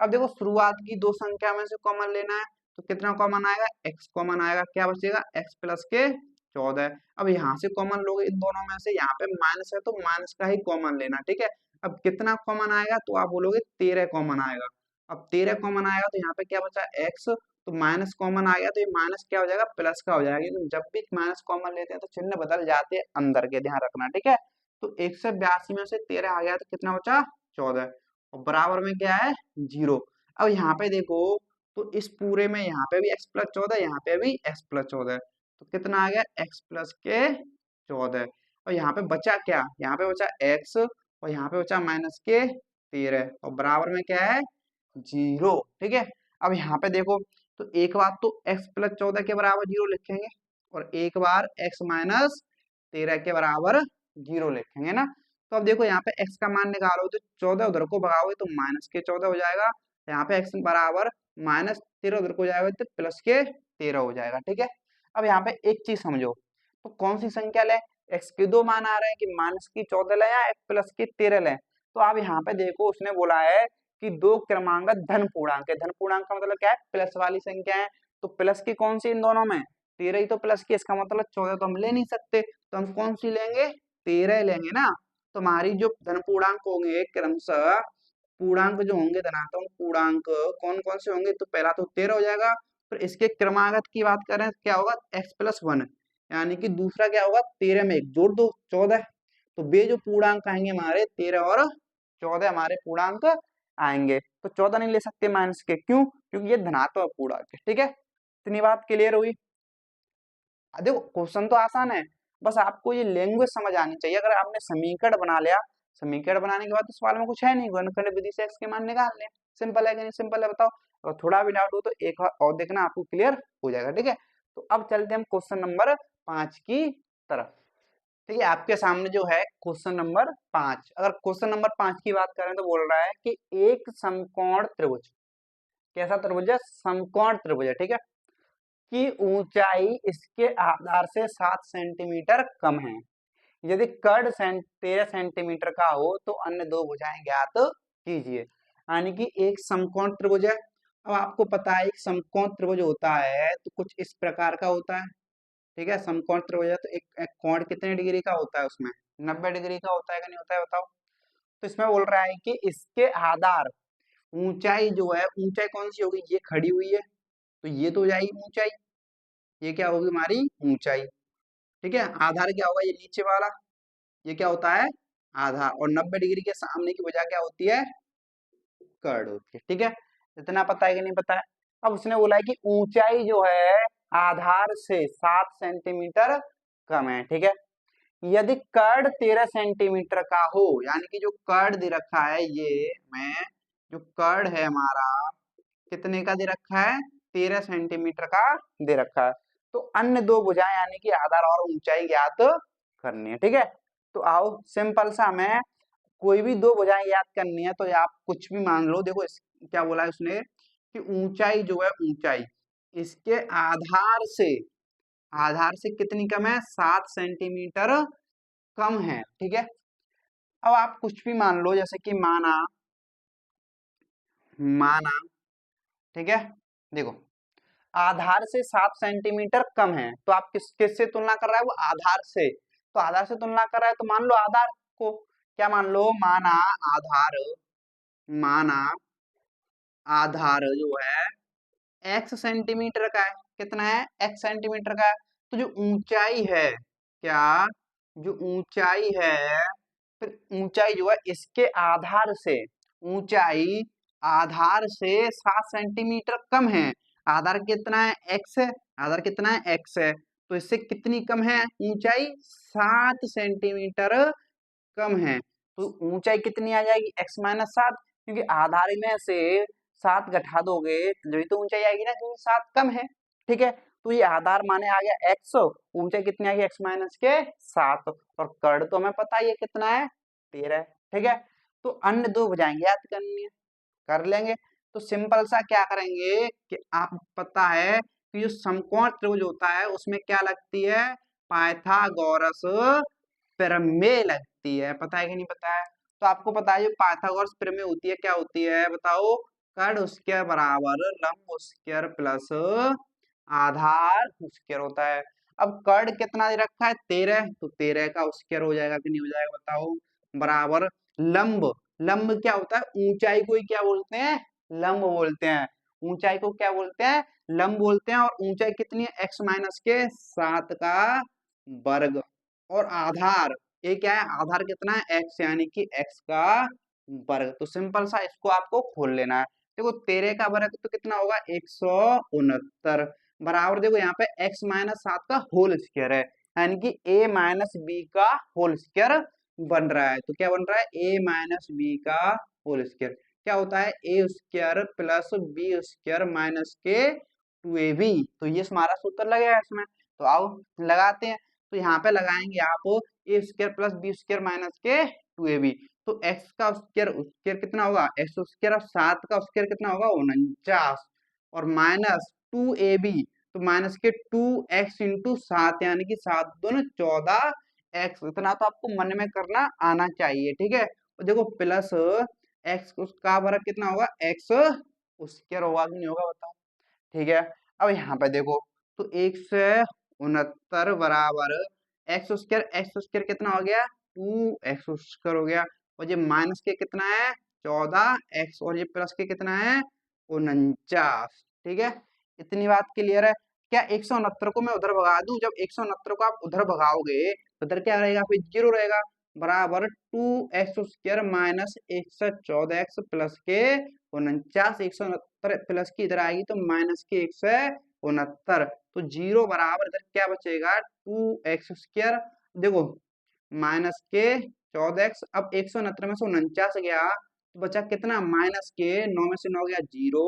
अब देखो शुरुआत की दो संख्या में से कॉमन लेना है, तो कितना कॉमन आएगा, x कॉमन आएगा, क्या बचेगा x प्लस के 14। अब यहाँ से कॉमन लोगे इन दोनों में से, यहाँ पे माइनस है तो माइनस का ही कॉमन लेना। ठीक है। अब कितना कॉमन आएगा, तो आप बोलोगे 13 कॉमन आएगा। अब 13 कॉमन आएगा तो यहाँ पे क्या बचा x, तो माइनस कॉमन आ गया तो ये माइनस क्या हो जाएगा, प्लस का हो जाएगा, क्योंकि जब भी माइनस कॉमन लेते हैं तो चिन्ह बदल जाते हैं अंदर के, ध्यान रखना। ठीक है। तो 182 में से 13 आ गया तो कितना बचा, 14, और बराबर में क्या है, 0। अब यहाँ पे देखो, तो इस पूरे में यहाँ पे भी x प्लस 14, यहाँ पे भी x प्लस 14, तो कितना आ गया, x प्लस के 14, और यहाँ पे बचा क्या, यहाँ पे बचा x, और यहाँ पे बचा माइनस के 13, और बराबर में क्या है, 0। ठीक है। अब यहाँ पे देखो, तो एक बार तो x प्लस 14 के बराबर 0 लिखेंगे, और एक बार x माइनस 13 के बराबर 0 लिखेंगे ना। तो अब देखो यहाँ पे x का मान निकालो, तो 14 उधर को भगाओगे तो माइनस के 14 हो जाएगा, यहाँ पे x बराबर माइनस 13 उधर को जाएगा तो प्लस के 13 हो जाएगा। ठीक है। अब यहाँ पे एक चीज समझो, तो कौन सी संख्या लें, x के दो मान आ रहे हैं कि माइनस की 14 लें या प्लस की 13 लें। तो आप यहाँ पे देखो, उसने बोला है कि दो क्रमांक धन पूर्णांक है। धन पूर्णांक का मतलब क्या है, प्लस वाली संख्या है, तो प्लस की कौन सी इन दोनों में, 13 ही तो प्लस की, इसका मतलब 14 तो हम ले नहीं सकते, तो हम कौन सी लेंगे, 13 लेंगे ना। तो हमारी जो धन पूर्णांक होंगे क्रमशः, पूर्णांक जो होंगे धनात्मक पूर्णांक कौन कौन से होंगे, तो पहला तो 13 हो जाएगा, फिर इसके क्रमागत की बात करें तो क्या होगा, x प्लस 1, यानी कि दूसरा क्या होगा, 13 में एक जोड़ दो 14। तो वे जो पूर्णांक आएंगे हमारे 13 और 14 हमारे पूर्णांक आएंगे, तो 14 नहीं ले सकते माइनस के, क्यों, क्योंकि ये धनात्मक पूर्णांक है। ठीक है। इतनी बात क्लियर हुई। देखो क्वेश्चन तो आसान है, बस आपको ये लैंग्वेज समझ आनी चाहिए। अगर आपने समीकरण बना लिया, समीकरण बनाने के बाद तो सवाल में कुछ है नहीं, गुणनखंड विधि से x के मान निकाल लें, सिंपल है कि नहीं, सिंपल है, बताओ। अगर थोड़ा भी डाउट हो तो एक और देखना, आपको क्लियर हो जाएगा। ठीक है। तो अब चलते हैं हम क्वेश्चन नंबर 5 की तरफ। ठीक है। आपके सामने जो है क्वेश्चन नंबर 5, अगर क्वेश्चन नंबर 5 की बात करें तो बोल रहा है कि एक समकोण त्रिभुज, कैसा त्रिभुज है, समकोण त्रिभुज है, ठीक है, की ऊंचाई इसके आधार से 7 सेंटीमीटर कम है। यदि कर्ण 13 सेंटीमीटर का हो तो अन्य दो भुजाएं ज्ञात कीजिए। यानी कि एक समकोण त्रिभुज है। अब आपको पता है एक समकोण त्रिभुज होता है तो कुछ इस प्रकार का होता है। ठीक है। समकोण त्रिभुज है तो एक कोण कितने डिग्री का होता है, उसमें 90 डिग्री का होता है कि नहीं होता है, बताओ। तो इसमें बोल रहा है कि इसके आधार, ऊंचाई जो है, ऊंचाई कौन सी होगी, ये खड़ी हुई है तो ये तो हो जाएगी ऊंचाई, ये क्या होगी हमारी ऊंचाई। ठीक है। आधार क्या होगा, ये नीचे वाला, ये क्या होता है, आधार, और 90 डिग्री के सामने की वजह क्या होती है, कर्ण होती है। ठीक है। इतना पता है कि नहीं पता है। अब उसने बोला है कि ऊंचाई जो है आधार से 7 सेंटीमीटर कम है। ठीक है। यदि कर्ण 13 सेंटीमीटर का हो, यानी कि जो कर्ण दे रखा है ये में, जो कर्ण है हमारा कितने का दे रखा है, 13 सेंटीमीटर का दे रखा है, तो अन्य दो भुजाएं यानी कि आधार और ऊंचाई ज्ञात करनी है। ठीक है। तो आओ सिंपल सा, हमें कोई भी दो भुजाएं याद करनी है तो आप कुछ भी मान लो। देखो क्या बोला है उसने कि ऊंचाई जो है, ऊंचाई इसके आधार से कितनी कम है, 7 सेंटीमीटर कम है। ठीक है। अब आप कुछ भी मान लो, जैसे कि माना माना ठीक है। देखो आधार से 7 सेंटीमीटर कम है, तो आप किससे तुलना कर रहा है, वो आधार से, तो आधार से तुलना कर रहा है तो मान लो आधार को, क्या मान लो, माना आधार जो है x सेंटीमीटर का है, कितना है, x सेंटीमीटर का है। तो जो ऊंचाई है, क्या, जो ऊंचाई है, फिर ऊंचाई जो है इसके आधार से, ऊंचाई आधार से 7 सेंटीमीटर कम है। आधार कितना है, x है, आधार कितना है, x है, तो इससे कितनी कम है ऊंचाई, 7 सेंटीमीटर कम है। तो ऊंचाई कितनी आ जाएगी, x माइनस 7, क्योंकि आधार में से 7 घटा दोगे जब तो ऊंचाई आएगी ना, क्योंकि 7 कम है। ठीक है। तो ये आधार माने आ गया x, ऊंचाई कितनी आ गई, x माइनस के 7, और कर्ण तो हमें पता ही है कितना है, 13। ठीक है। तो अन्य दो भुजाएं याद करनी है, कर लेंगे। तो सिंपल सा क्या करेंगे कि आप पता है कि जो समकोण त्रिभुज होता है उसमें क्या लगती है, पाइथागोरस प्रमेय लगती है। पता है कि नहीं पता है? तो आपको पता है जो पाइथागोरस प्रमेय होती है क्या होती है बताओ, कर्ण स्क्वायर बराबर लंब स्क्वायर प्लस आधार स्क्वायर होता है। अब कर्ण कितना दे रखा है 13, तो 13 का स्क्वायर हो जाएगा कि नहीं हो जाएगा बताओ, बराबर लंब, लंब क्या होता है, ऊंचाई को ही क्या बोलते हैं, लंब बोलते हैं। ऊंचाई को क्या बोलते हैं, लंब बोलते हैं। और ऊंचाई कितनी है, x माइनस के 7 का वर्ग। और आधार, ये क्या है, आधार कितना है x, यानी कि x का वर्ग। तो सिंपल सा इसको आपको खोल लेना है। देखो 13 का वर्ग तो कितना होगा 169, बराबर देखो यहाँ पे x माइनस 7 का होल स्क्वायर है, यानी कि a माइनस बी का होल स्क्वायर बन रहा है। तो क्या बन रहा है, a माइनस बी का होल स्क्वायर क्या होता है, a square plus B square minus के 2ab। तो ये हमारा सूत्र लगेगा इसमें। तो आओ लगाते हैं। तो यहाँ पे लगाएंगे आप a square plus B square minus के 2ab। तो x का स्क्वायर स्क्वायर कितना होगा, x स्क्वायर और 7 का स्क्वायर कितना होगा 49, और माइनस 2ab, तो माइनस के 2x इंटू 7, यानी कि 7 दोनों 14x। इतना तो आपको मन में करना आना चाहिए, ठीक है। और देखो प्लस x का वर्ग कितना होगा, x स्क्वायर होगा कि नहीं होगा बताओ, ठीक है। अब यहाँ पे देखो तो 169 बराबर x स्क्वायर कितना हो गया 2x स्क्वायर हो गया, और ये माइनस के कितना है 14x, और ये प्लस के कितना है 49, ठीक है। इतनी बात क्लियर है क्या। 169 को मैं उधर भगा दूं, जब 169 को आप उधर भगाओगे तो उधर क्या रहेगा, फिर जीरो रहेगा, बराबर 2x square minus 114x plus के 49। 169 प्लस की इधर आएगी तो माइनस के 169, तो जीरो बराबर इधर क्या बचेगा 2x स्क्वायर, देखो माइनस के 14x। अब 169 में से 49 गया तो बचा कितना, माइनस के 9 में से 9 गया 0,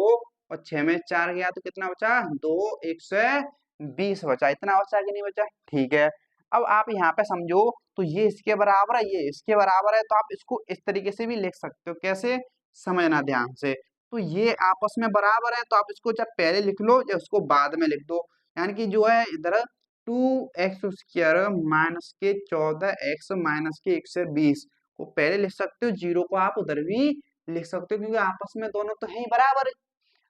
और 6 में 4 गया तो कितना बचा 2, 120 बचा। इतना बचा कि नहीं बचा, ठीक है। अब आप यहाँ पे समझो, तो ये इसके बराबर है, ये इसके बराबर है, तो आप इसको इस तरीके से भी लिख सकते हो। कैसे, समझना ध्यान से। तो ये आपस में बराबर है, तो आप इसको चाहे पहले लिख लो या उसको बाद में लिख दो, यानी कि जो है इधर 2x स्क्वायर माइनस के 14x माइनस के 120 को पहले लिख सकते हो, जीरो को आप उधर भी लिख सकते हो, क्योंकि आपस में दोनों तो है ही बराबर,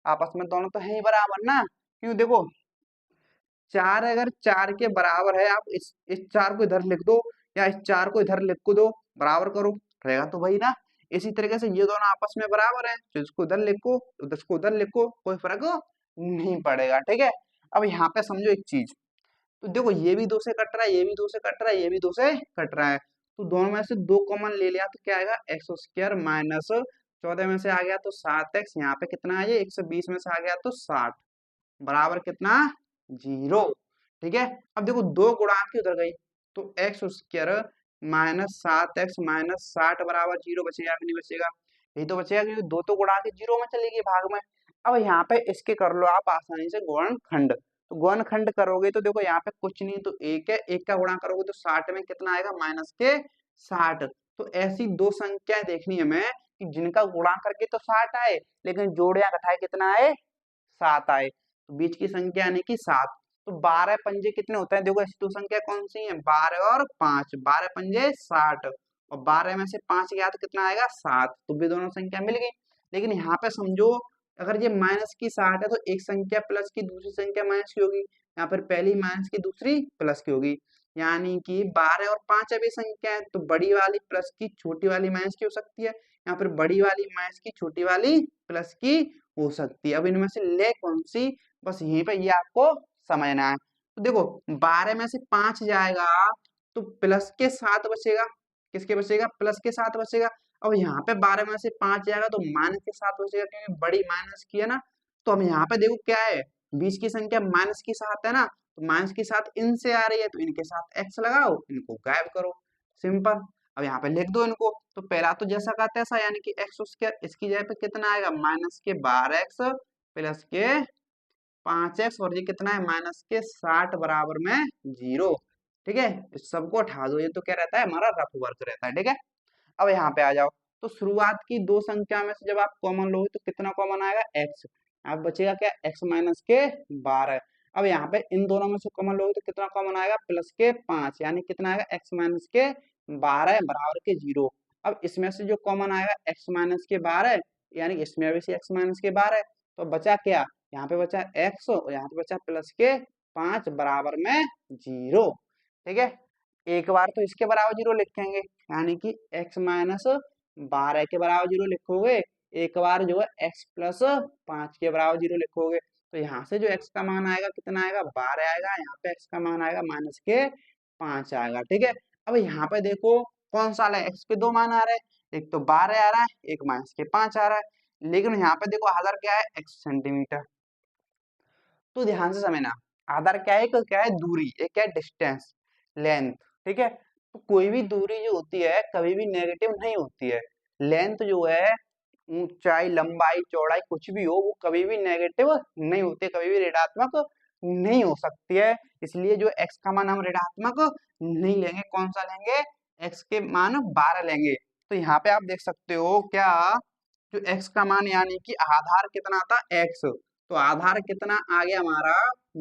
आपस में दोनों तो है ही बराबर ना। क्यों, देखो 4 अगर 4 के बराबर है, आप इस 4 को इधर लिख दो या इस 4 को इधर लिख दो, बराबर करो, रहेगा तो वही ना। इसी तरीके से ये दोनों आपस में बराबर है, तो इसको इधर लिखो तो इसको उधर लिखो, कोई फर्क नहीं पड़ेगा, ठीक है। अब यहाँ पे समझो एक चीज, तो देखो ये भी 2 से कट रहा है, ये भी 2 से कट रहा है, ये भी 2 से कट रहा है, तो दोनों में से 2 कॉमन ले लिया तो क्या आएगा एक्स स्क्वायर माइनस 14 में से आ गया तो 7x, यहाँ पे कितना है ये 120 में से आ गया तो 60, बराबर कितना 0, ठीक है। अब देखो 2 गुणांक उधर गई, तो x square minus 7x minus 60 बराबर 0 बचेगा कि नहीं बचेगा, यही तो बचेगा, क्योंकि 2 तो गुणा के 0 में चली गई भाग में। अब यहाँ पे इसके कर लो आप आसानी से गुणनखंड, तो गुणनखंड करोगे तो देखो यहाँ पे कुछ नहीं, तो एक है, एक का गुणा करोगे तो 60 में कितना आएगा माइनस के 60। तो ऐसी दो संख्याएं देखनी है हमें कि जिनका गुणा करके तो 60 आए, लेकिन जोड़े या घटाए कितना आए 7 आए, तो बीच की संख्या यानी कि 7। तो 12 पंजे कितने होते हैं, देखो ऐसी दो संख्या कौन सी है 12 और 5, 12 पंजे 60, और 12 में से 5 गया तो कितना आएगा 7, तो भी दोनों संख्या मिल गई। लेकिन यहाँ पे समझो अगर ये माइनस की 60 है तो एक संख्या प्लस की दूसरी संख्या माइनस की होगी, यहाँ पर पहली माइनस की दूसरी प्लस की होगी, यानी कि 12 और 5 अभी संख्या है, तो बड़ी वाली प्लस की छोटी वाली माइनस की हो सकती है, यहाँ पर बड़ी वाली माइनस की छोटी वाली प्लस की हो सकती है। अब इनमें से ले कौन सी, बस यहीं पे ये आपको समझना है। तो देखो 12 में से 5 जाएगा तो प्लस के 7 बचेगा, किसके बचेगा प्लस के 7 बचेगा। अब यहाँ पे 12 में से 5 जाएगा तो माइनस के 7 बचेगा, क्योंकि बड़ी माइनस की है ना। तो अब यहाँ पे देखो क्या है, बीच की संख्या माइनस की 7 है ना, तो माइनस की 7 इनसे आ रही है तो इनके साथ x लगाओ, इनको गायब करो, सिंपल। अब यहाँ पे लिख दो इनको, तो पहला तो जैसा का तैसा, यानी कि एक्स स्क्वायर, इसकी जगह पे कितना आएगा माइनस के 12x प्लस के 5x, और ये कितना है माइनस के 60 बराबर में 0, ठीक है। इस सबको हटा दो, ये तो क्या रहता है हमारा रफ वर्क रहता है, ठीक है। अब यहाँ पे आ जाओ, तो शुरुआत की दो संख्या में से जब आप कॉमन लोगे तो कितना कॉमन आएगा, x। आप बचेगा क्या, x माइनस के 12। अब यहाँ पे इन दोनों में से कॉमन लोगे तो कितना कॉमन आएगा, प्लस के 5, यानी कितना आएगा, x माइनस के 12 बराबर के 0। अब इसमें से जो कॉमन आएगा x माइनस के 12, यानी इसमें भी से x माइनस के 12, तो बचा क्या, यहाँ पे बचा x और यहाँ पे बचा प्लस के 5 बराबर में 0। ठीक है, एक बार तो इसके बराबर 0 लिखेंगे, यानी कि x माइनस 12 के बराबर 0 लिखोगे, एक बार जो है x प्लस 5 के बराबर 0 लिखोगे, तो यहाँ से जो x का मान आएगा कितना आएगा, 12 आएगा, यहाँ पे x का मान आएगा माइनस के 5 आएगा। ठीक है, अब यहाँ पे देखो कौन सा है, x के दो मान आ रहे हैं, एक तो 12 आ रहा है, एक माइनस के 5 आ रहा है, लेकिन यहाँ पे देखो आधार क्या है, x सेंटीमीटर। तो ध्यान से समझना, आधार क्या है, क्या है दूरी, एक क्या है डिस्टेंस, लेंथ। ठीक है, तो कोई भी दूरी जो होती है कभी भी नेगेटिव नहीं होती है। लेंथ जो है, ऊंचाई, लंबाई, चौड़ाई कुछ भी हो, वो कभी भी नेगेटिव नहीं होती, कभी भी ऋणात्मक नहीं हो सकती है। इसलिए जो x का मान हम ऋणात्मक नहीं लेंगे, कौन सा लेंगे, x के मान 12 लेंगे। तो यहाँ पे आप देख सकते हो क्या, जो x का मान यानी कि आधार कितना था, x, तो आधार कितना आ गया हमारा,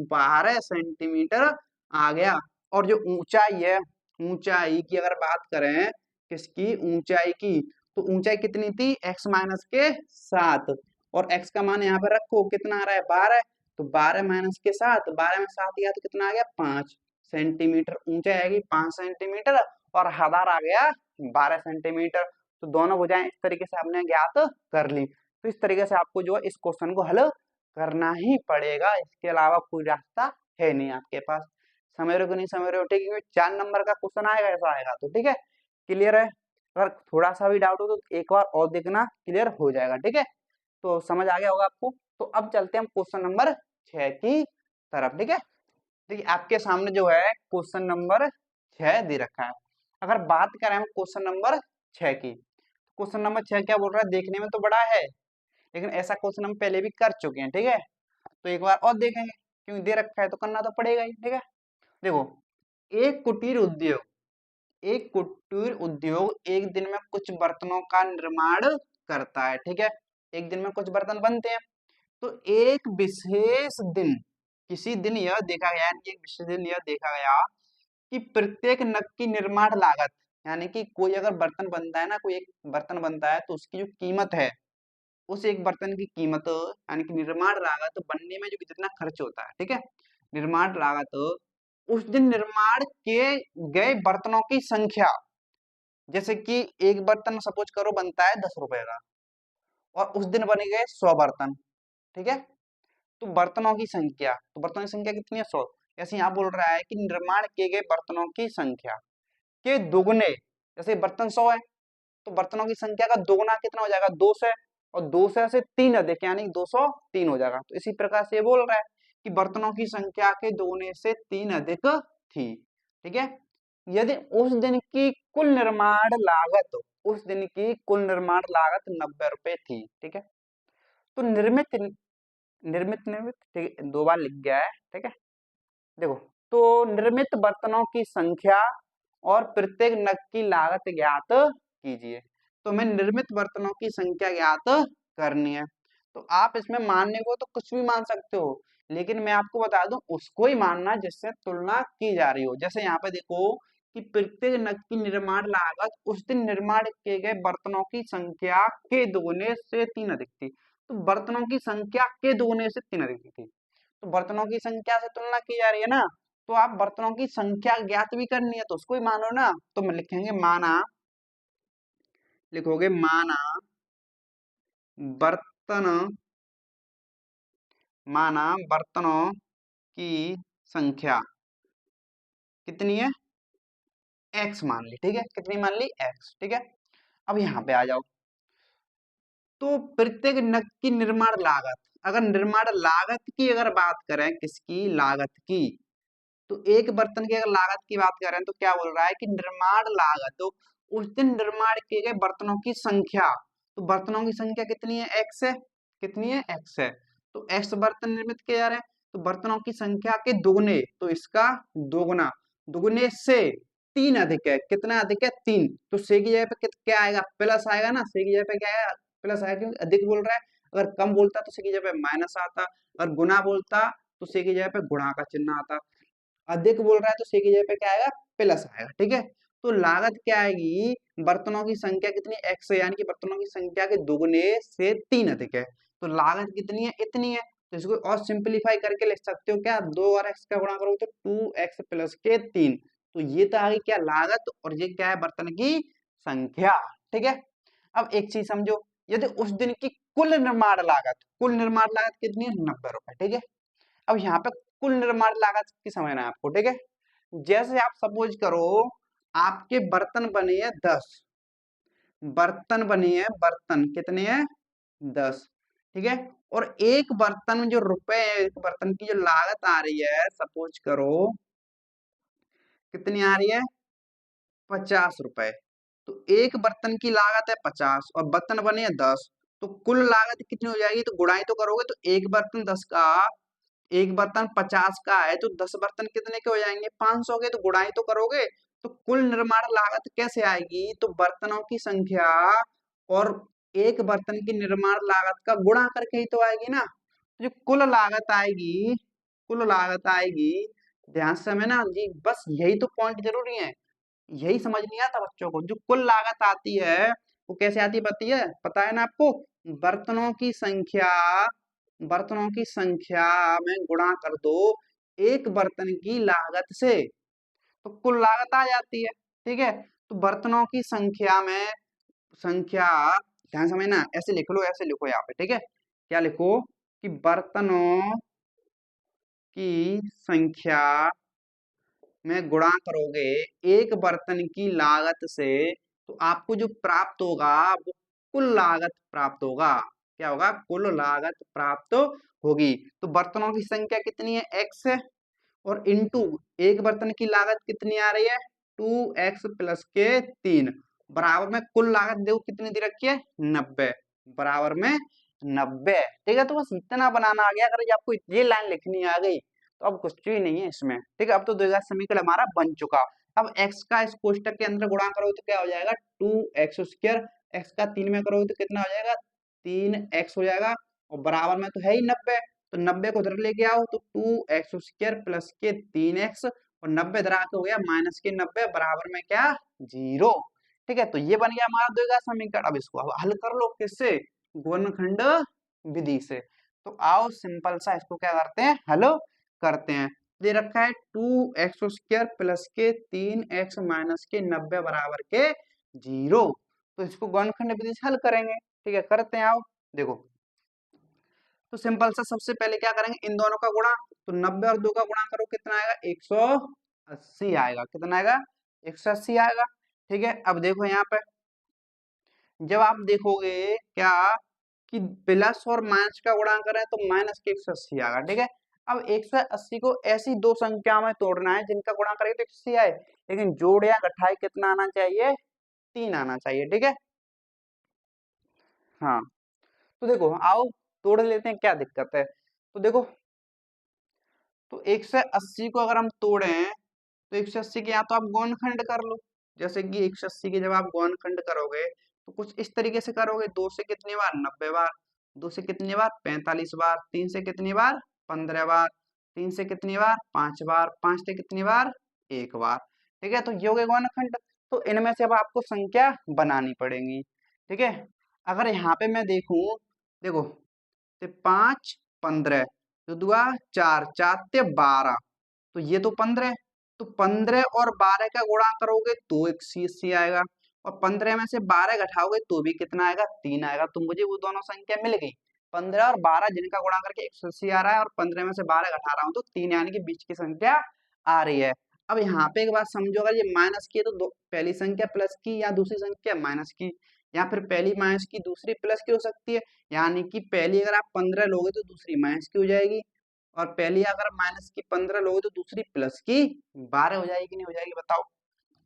12 सेंटीमीटर आ गया। और जो ऊंचाई है, ऊंचाई की अगर बात करें, किसकी, ऊंचाई की, तो ऊंचाई कितनी थी, x माइनस के 7, और x का मान यहाँ पे रखो, कितना आ रहा है, 12, तो 12 माइनस के 7, 12 में 7 गया तो कितना आ गया, 5 सेंटीमीटर। ऊंचाई आएगी 5 सेंटीमीटर और आधार आ गया 12 सेंटीमीटर। तो दोनों भुजाएं इस तरीके से हमने ज्ञात कर ली। तो इस तरीके से आपको जो है इस क्वेश्चन को हल करना ही पड़ेगा, इसके अलावा कोई रास्ता है नहीं आपके पास। समझ रहे हो कि नहीं समझ रहे हो, ठीक है, 4 नंबर का क्वेश्चन आएगा, ऐसा आएगा तो ठीक है, क्लियर है। अगर थोड़ा सा भी डाउट हो तो एक बार और देखना, क्लियर हो जाएगा। ठीक है, तो समझ आ गया होगा आपको। तो अब चलते हैं हम क्वेश्चन नंबर 6 की तरफ। ठीक है, देखिए आपके सामने जो है क्वेश्चन नंबर 6 दे रखा है। अगर बात करें हम क्वेश्चन नंबर 6 की, क्वेश्चन नंबर 6 क्या बोल रहा है, देखने में तो बड़ा है, लेकिन ऐसा क्वेश्चन हम पहले भी कर चुके हैं। ठीक है, तो एक बार और देखेंगे, क्योंकि दे रखा है तो करना तो पड़ेगा ही। ठीक है, देखो, एक कुटीर उद्योग, एक कुटीर उद्योग एक दिन में कुछ बर्तनों का निर्माण करता है। ठीक है, एक दिन में कुछ बर्तन बनते हैं। तो एक विशेष दिन, किसी दिन यह देखा गया, यानी एक विशेष दिन यह देखा गया कि प्रत्येक नग की निर्माण लागत, यानी कि कोई अगर बर्तन बनता है ना, कोई एक बर्तन बनता है तो उसकी जो कीमत है, उस एक बर्तन की कीमत, यानी कि निर्माण लागत, बनने में जो जितना खर्च होता है, ठीक है, निर्माण लागत, उस दिन निर्माण किए गए बर्तनों की संख्या, जैसे कि एक बर्तन सपोज करो बनता है 10 रुपए का, और उस दिन बने गए 100 बर्तन। ठीक है, तो बर्तनों की संख्या, तो बर्तनों की संख्या कितनी है, 100। ऐसे यहाँ बोल रहा है कि निर्माण किए गए बर्तनों की संख्या के दुगने, जैसे बर्तन 100 है, तो बर्तनों की संख्या का दोगुना कितना हो जाएगा, 200, और 200 से 3 अधिक, यानी 203 हो जाएगा। तो इसी प्रकार से ये बोल रहा है कि बर्तनों की संख्या के दोगुने से 3 अधिक थी। ठीक है, यदि उस दिन की कुल निर्माण लागत, उस दिन की कुल निर्माण लागत 90 रुपए थी। ठीक है, तो निर्मित निर्मित निर्मित ठीक है, 2 बार लिख गया है। ठीक है, देखो, तो निर्मित बर्तनों की संख्या और प्रत्येक नग की लागत ज्ञात कीजिए। तो हमें निर्मित बर्तनों की संख्या ज्ञात करनी है। तो आप इसमें मानने को तो कुछ भी मान सकते हो, लेकिन मैं आपको बता दूं उसको ही मानना जिससे तुलना की जा रही हो। जैसे यहाँ पे देखो कि प्रत्येक नग की निर्माण लागत उस दिन निर्माण किए गए बर्तनों की संख्या के दोगुने से 3 अधिक थी। तो बर्तनों की संख्या के दोगुने से 3 अधिक थी, तो बर्तनों की संख्या से तुलना की जा रही है ना, तो आप बर्तनों की संख्या ज्ञात भी करनी है तो उसको ही मानो ना। तो मैं लिखेंगे माना, लिखोगे माना बर्तन, माना बर्तनों की संख्या कितनी है, x मान ली। ठीक है, कितनी मान ली, x। ठीक है, अब यहाँ पे आ जाओ, तो प्रत्येक नग की निर्माण लागत, अगर निर्माण लागत की अगर बात करें, किसकी, लागत की, तो एक बर्तन की अगर लागत की बात करें तो क्या बोल रहा है कि निर्माण लागत, तो उस दिन निर्माण किए गए बर्तनों की संख्या, तो बर्तनों की संख्या कितनी है, x है, कितनी है, x है, तो x बर्तन निर्मित किए जा रहे हैं, तो बर्तनों की संख्या के दोगुने, तो इसका दोगुना, दोगुने से, 3 अधिक है, कितना अधिक है 3, तो से की जगह पे क्या आएगा प्लस आएगा ना, से की जगह पे क्या आएगा प्लस आएगा, क्योंकि अधिक बोल रहा है। अगर कम बोलता तो से की जगह पे माइनस आता, अगर गुना बोलता तो से की जगह पे गुणा का चिन्ह आता। अधिक बोल रहा है तो से की जगह पे क्या आएगा प्लस आएगा, ठीक है। तो लागत क्या आएगी, बर्तनों की संख्या कितनी एक्स है, यानी कि बर्तनों की संख्या के दुगने से 3 अधिक है, तो लागत कितनी है इतनी है। तो इसको और सिंपलीफाई करके लिख सकते हो क्या, 2 और एक्स का गुणा करो तो 2x प्लस के 3, तो ये तो आ गई क्या लागत, और ये क्या है बर्तन की संख्या, ठीक है। अब एक चीज समझो, यदि उस दिन की कुल निर्माण लागत कितनी है 90 रुपए, ठीक है। अब यहाँ पे कुल निर्माण लागत की समझना है आपको, ठीक है। जैसे आप सपोज करो आपके बर्तन बने हैं 10, बर्तन बने हैं, बर्तन कितने हैं 10, ठीक है। और एक बर्तन में जो रुपए है, एक बर्तन की जो लागत आ रही है, सपोज करो कितनी आ रही है 50 रुपए, तो एक बर्तन की लागत है 50 और बर्तन बने हैं 10, तो कुल लागत कितनी हो जाएगी, तो गुणाई तो करोगे तो एक बर्तन 10 का, एक बर्तन 50 का है तो 10 बर्तन कितने के हो जाएंगे 500 के, तो गुणाई तो करोगे, तो कुल निर्माण लागत कैसे आएगी, तो बर्तनों की संख्या और एक बर्तन की निर्माण लागत का गुणा करके ही तो आएगी ना। जो कुल लागत आएगी, ध्यान से समझना जी, बस यही तो पॉइंट जरूरी है, यही समझ नहीं आता बच्चों को। जो कुल लागत आती है वो कैसे आती है पता है ना आपको, बर्तनों की संख्या, बर्तनों की संख्या में गुणा कर दो एक बर्तन की लागत से, तो कुल लागत आ जाती है, ठीक है। तो बर्तनों की संख्या में संख्या, ध्यान समझना, ऐसे लिख लो, ऐसे लिखो यहाँ पे, ठीक है। क्या लिखो कि बर्तनों की संख्या में गुणा करोगे एक बर्तन की लागत से, तो आपको जो प्राप्त होगा वो कुल लागत प्राप्त होगा। क्या होगा, कुल लागत प्राप्त होगी। तो बर्तनों की संख्या कितनी है एक्स है, और इंटू एक बर्तन की लागत कितनी आ रही है 2x प्लस के 3, बराबर में कुल लागत देखो कितनी दे रखी है 90, बराबर में 90, ठीक है। तो बस इतना बनाना आ गया, अगर ये आपको ये लाइन लिखनी आ गई तो अब कुछ भी नहीं है इसमें, ठीक है। अब तो द्विघात समीकरण हमारा बन चुका। अब x का इस कोष्टक के अंदर गुणा करोगे तो क्या हो जाएगा 2x², x का 3 में करोगे तो कितना हो जाएगा 3x हो जाएगा, और बराबर में तो है ही 90, तो 90 को उधर लेके आओ तो 2x² प्लस के 3x, और 90 इधर आके हो गया माइनस के 90, बराबर में क्या 0, ठीक है। तो ये बन गया हमारा द्विघात समीकरण। अब इसको अब हल कर लो किससे, गुणनखंड विधि से। तो आओ सिंपल सा इसको क्या करते हैं हल करते हैं। दे रखा है 2x² प्लस के 3x माइनस के 90 बराबर के 0, तो इसको गुणनखंड विधि से हल करेंगे, ठीक है। करते हैं आओ देखो, तो सिंपल सा सबसे पहले क्या करेंगे इन दोनों का गुणा, तो 90 और 2 का गुणा करो कितना आएगा 180 आएगा, कितना आएगा 180 आएगा, ठीक है। अब देखो यहाँ पे जब आप देखोगे क्या कि प्लस और माइनस का गुणा करें तो माइनस के 180 आएगा, ठीक है। अब 180 को ऐसी दो संख्या में तोड़ना है जिनका गुणा करेंगे तो 180 आए, लेकिन जोड़ या घटाए कितना आना चाहिए 3 आना चाहिए, ठीक है। हाँ, तो देखो आओ तोड़ लेते हैं, क्या दिक्कत है। तो देखो, तो 180 को अगर हम तोड़े तो 180 के यहाँ तो आप गुणनखंड कर लो, जैसे कि 180 के जब आप गुणनखंड करोगे तो कुछ इस तरीके से करोगे, 2 से कितनी बार 90 बार, 2 से कितनी बार 45 बार, 3 से कितनी बार 15 बार, 3 से कितनी बार 5 बार, 5 से कितनी बार 1 बार, ठीक है। तो ये हो गए गुणनखंड। तो इनमें से अब आपको संख्या बनानी पड़ेगी, ठीक है। अगर यहाँ पे मैं देखूं, देखो ते 5 15, तो दुआ 4 4 ते 12, तो ये तो 15, तो 15 और 12 का गुणा करोगे तो 180 आएगा, और 15 में से 12 घटाओगे तो भी कितना आएगा 3 आएगा। तो मुझे वो दोनों संख्या मिल गई 15 और 12 जिनका गुणा करके 180 आ रहा है, और 15 में से 12 घटा रहा हूँ तो 3, यानी कि बीच की संख्या आ रही है। अब यहाँ पे एक बात समझो, अगर ये माइनस की है तो पहली संख्या प्लस की या दूसरी संख्या माइनस की, या फिर पहली माइनस की दूसरी प्लस की हो सकती है, यानी कि पहली अगर आप 15 लोगे तो दूसरी माइनस की हो जाएगी, और पहली अगर माइनस की 15 लोगे तो दूसरी प्लस की 12 हो जाएगी, नहीं हो जाएगी बताओ।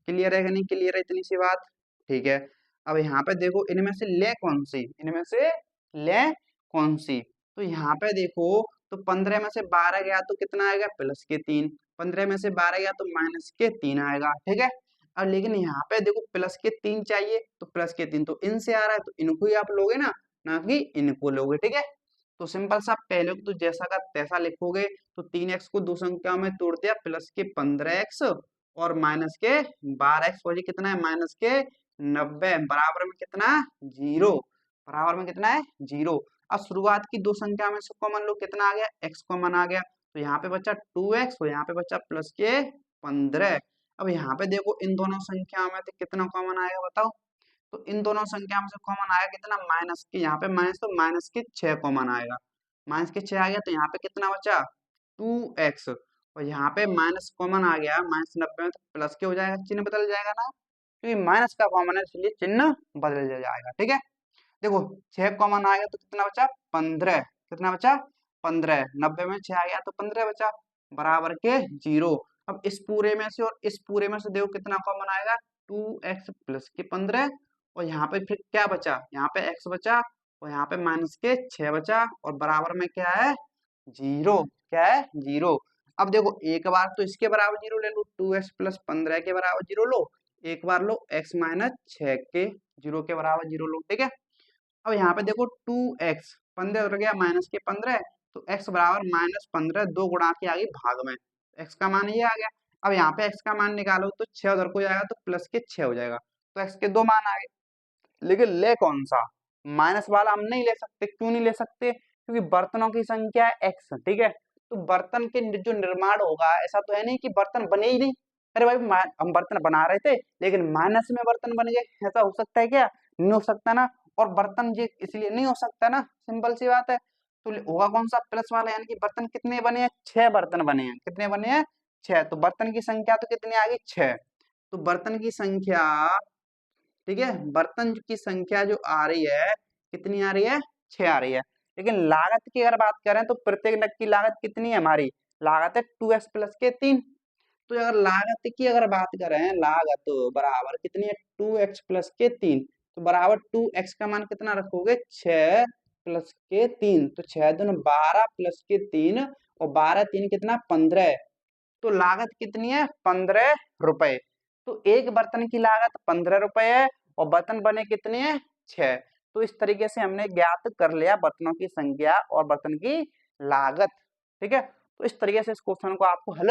क्लियर है कि नहीं क्लियर है इतनी सी बात, ठीक है। अब यहाँ पे देखो इनमें से ले कौन सी, इनमें से ले कौन सी, तो यहाँ पे देखो, तो 15 में से 12 गया तो कितना आएगा प्लस के 3, 15 में से 12 गया तो माइनस के 3 आएगा, ठीक है। अब लेकिन यहाँ पे देखो प्लस के 3 चाहिए, तो प्लस के 3 तो इनसे आ रहा है, तो इनको ही आप लोगे ना कि इनको लोगे, ठीक है। तो सिंपल सा पहले को तो जैसा का तैसा लिखोगे। तो 3x को दो संख्याओं में तोड़ दिया, प्लस के 15x और माइनस के 12x हो जाए कितना है, माइनस के 90, बराबर में कितना, 0, बराबर में कितना है, 0। अब शुरुआत की दो संख्या में से कॉमन लो, कितना आ गया, x कॉमन आ गया, तो यहाँ पे बचा 2x और यहाँ पे बचा प्लस के 15। अब यहाँ पे देखो इन दोनों संख्याओं में तो कितना कॉमन आएगा बताओ। तो इन दोनों संख्या में से कॉमन आएगा कितना, माइनस के, यहाँ पे माइनस, तो माइनस के 6 कॉमन आएगा, माइनस के 6 आ गया, तो यहाँ पे कितना बचा, 2x। और यहाँ पे माइनस कॉमन आ गया, माइनस 90 में, तो प्लस के हो जाएगा, चिन्ह बदल जाएगा ना, क्योंकि माइनस का कॉमन है इसलिए चिन्ह बदल जाएगा, ठीक है। देखो 6 कॉमन आ गया तो कितना बचा, 15, कितना बचा, 15, 90 में 6 आ गया तो 15 बचा, बराबर के 0। अब इस पूरे में से और इस पूरे में से देखो कितना कॉमन आएगा, 2x प्लस के 15, और यहाँ पे फिर क्या बचा, यहाँ पे x बचा, और यहाँ पे माइनस के 6 बचा, और बराबर में क्या है, 0, क्या है, 0। अब देखो एक बार तो इसके बराबर 0 ले लो, 2x प्लस 15 के बराबर 0 लो, एक बार लो x माइनस 6 के 0 के बराबर 0 लो, ठीक है। अब यहाँ पे देखो 2x, 15 उतर गया, माइनस के 15, तो x बराबर माइनस 15, दो गुणा के आगे भाग में, x का मान ये आ गया। अब यहाँ पे x का मान निकालो तो 6 उधर को जाएगा, तो प्लस के 6 हो जाएगा, तो x के दो मान आ गए। लेकिन ले कौन सा, माइनस वाला हम नहीं ले सकते, क्यों नहीं ले सकते, क्योंकि बर्तनों की संख्या है x, ठीक है। तो बर्तन के जो निर्माण होगा, ऐसा तो है नहीं कि बर्तन बने ही नहीं, अरे भाई हम बर्तन बना रहे थे लेकिन माइनस में बर्तन बन गए, ऐसा हो सकता है क्या, नहीं हो सकता ना। और बर्तन ये इसलिए नहीं हो सकता ना, सिंपल सी बात है। तो होगा कौन सा, प्लस वाला, यानी कि बर्तन कितने बने हैं, 6 बर्तन बने हैं, कितने बने हैं, 6। तो बर्तन की संख्या तो कितनी आ गई, 6। तो बर्तन की संख्या, ठीक है, बर्तन की संख्या जो आ रही है, कितनी आ रही है, 6 आ रही है। लेकिन लागत की अगर बात करें तो प्रत्येक नग की लागत कितनी है, हमारी लागत है 2x प्लस के 3। तो अगर लागत की अगर बात करें, लागत बराबर कितनी है, 2x प्लस के 3, तो बराबर 2x का मान कितना रखोगे, 6 प्लस के 3, तो 6 दूनी 12 प्लस के 3, और 12 3 कितना, 15। तो लागत कितनी है, 15 रुपए। तो एक बर्तन की लागत 15 रुपए है, और बर्तन बने कितने हैं, 6। तो इस तरीके से हमने ज्ञात कर लिया बर्तनों की संख्या और बर्तन की लागत, ठीक है। तो इस तरीके से इस क्वेश्चन को आपको हल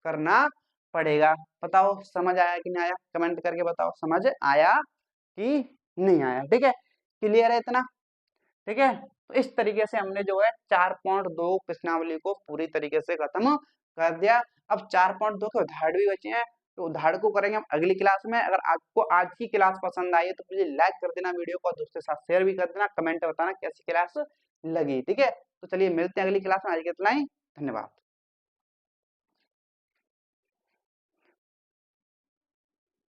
करना पड़ेगा। बताओ समझ आया कि नहीं आया, कमेंट करके बताओ समझ आया कि नहीं आया, ठीक है। क्लियर है इतना, ठीक है। तो इस तरीके से हमने जो है 4.2 प्रश्नावली को पूरी तरीके से खत्म कर दिया। अब 4.2 के उदाहरण भी बचे हैं, तो उदाहरण को करेंगे हम अगली क्लास में। अगर आपको आज की क्लास पसंद आई है तो मुझे लाइक कर देना वीडियो को, दोस्तों के साथ शेयर भी कर देना, कमेंट बताना कैसी क्लास लगी, ठीक है। तो चलिए मिलते हैं अगली क्लास में, आज के इतना ही, धन्यवाद।